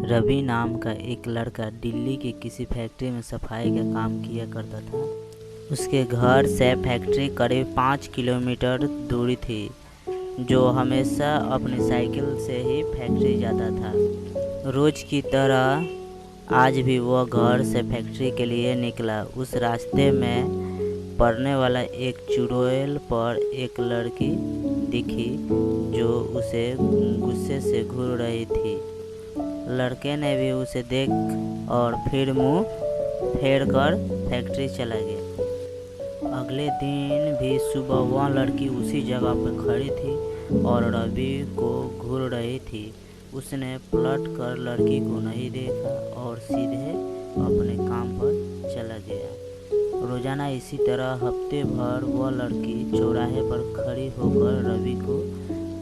रवि नाम का एक लड़का दिल्ली की किसी फैक्ट्री में सफाई का काम किया करता था। उसके घर से फैक्ट्री करीब 5 किलोमीटर दूरी थी, जो हमेशा अपनी साइकिल से ही फैक्ट्री जाता था। रोज की तरह आज भी वह घर से फैक्ट्री के लिए निकला। उस रास्ते में पड़ने वाला एक चुड़ैल पर एक लड़की दिखी जो उसे गुस्से से घूर रही थी। लड़के ने भी उसे देख और फिर मुंह फेर कर फैक्ट्री चला गया। अगले दिन भी सुबह वह लड़की उसी जगह पर खड़ी थी और रवि को घूर रही थी। उसने पलट कर लड़की को नहीं देखा और सीधे अपने काम पर चला गया। रोजाना इसी तरह हफ्ते भर वह लड़की चौराहे पर खड़ी होकर रवि को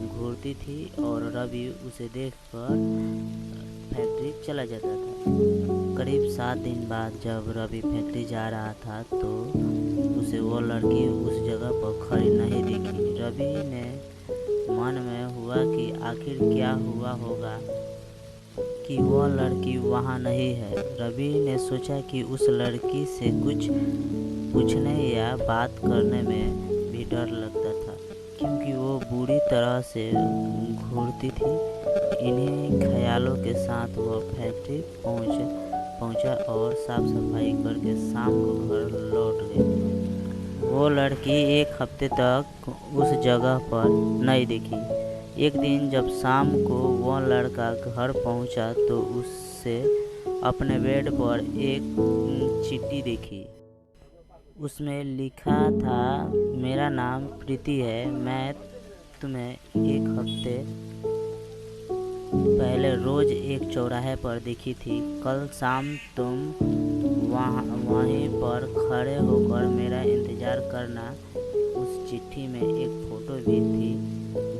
घूरती थी और रवि उसे देखकर फैक्ट्री चला जाता था। करीब 7 दिन बाद जब रवि फैक्ट्री जा रहा था तो उसे वो लड़की उस जगह पर खड़ी नहीं दिखी। रवि ने मन में हुआ कि आखिर क्या हुआ होगा कि वह लड़की वहाँ नहीं है। रवि ने सोचा कि उस लड़की से कुछ पूछने या बात करने में भी डर लगता था, क्योंकि वो बुरी तरह से घूरती थी। इन्हीं ख्यालों के साथ वह फैक्ट्री पहुंचा और साफ सफाई करके शाम को घर लौट गया। वो लड़की एक हफ्ते तक उस जगह पर नहीं दिखी। एक दिन जब शाम को वह लड़का घर पहुंचा तो उससे अपने बेड पर एक चिट्ठी देखी। उसमें लिखा था, मेरा नाम प्रीति है। मैं तुम्हें एक हफ्ते पहले रोज एक चौराहे पर दिखी थी। कल शाम तुम वहीं पर खड़े होकर मेरा इंतज़ार करना। उस चिट्ठी में एक फ़ोटो भी थी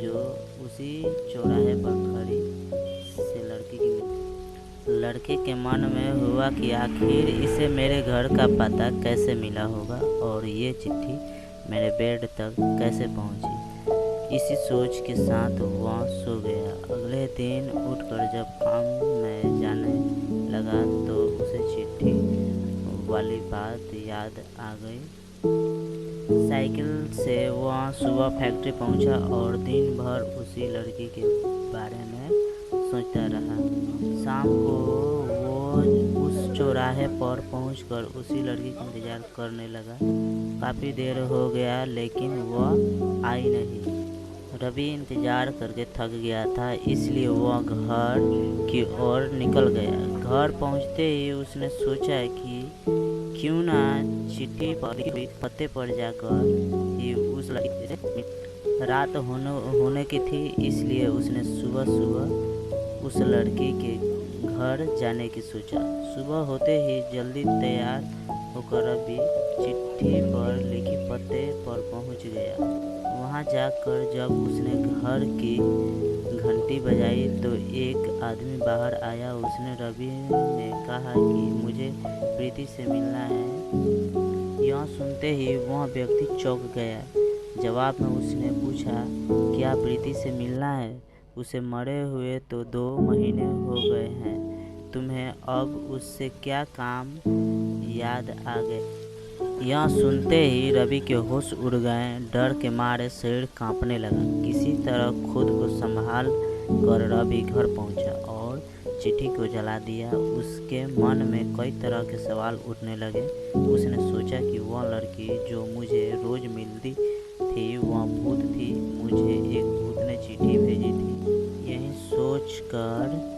जो उसी चौराहे पर खड़ी से लड़की की मिली। लड़के के मन में हुआ कि आखिर इसे मेरे घर का पता कैसे मिला होगा और ये चिट्ठी मेरे बेड तक कैसे पहुंची। इसी सोच के साथ वह सो गया। अगले दिन उठकर जब काम में जाने लगा तो उसे चिट्ठी वाली बात याद आ गई। साइकिल से वह सुबह फैक्ट्री पहुंचा और दिन भर उसी लड़की के बारे में सोचता रहा। शाम को वो उस चौराहे पर पहुंचकर उसी लड़की का इंतजार करने लगा। काफ़ी देर हो गया लेकिन वह आई नहीं। रवि इंतजार करके थक गया था, इसलिए वह घर की ओर निकल गया। घर पहुंचते ही उसने सोचा कि क्यों ना चिट्ठी पर पत्ते पर जाकर ही उस लड़की से रात होने की थी, इसलिए उसने सुबह सुबह उस लड़की के घर जाने की सोचा। सुबह होते ही जल्दी तैयार होकर रवि चिट्ठी पर लिखी पते पर पहुंच गया। वहां जाकर जब उसने घर की घंटी बजाई तो एक आदमी बाहर आया। उसने रवि ने कहा कि मुझे प्रीति से मिलना है। यह सुनते ही वह व्यक्ति चौंक गया। जवाब में उसने पूछा, क्या प्रीति से मिलना है? उसे मरे हुए तो 2 महीने हो गए हैं। तुम्हें अब उससे क्या काम? याद आ गए। यह सुनते ही रवि के होश उड़ गए। डर के मारे शरीर कांपने लगा। किसी तरह खुद को संभाल कर रवि घर पहुंचा और चिट्ठी को जला दिया। उसके मन में कई तरह के सवाल उठने लगे। उसने सोचा कि वह लड़की जो मुझे रोज मिलती थी वह भूत थी। मुझे एक भूत ने चिट्ठी भेजी थी। यही सोच कर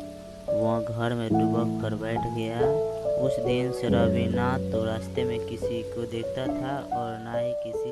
वह घर में दुबक कर बैठ गया। उस दिन से रवि ना तो रास्ते में किसी को देखता था और ना ही किसी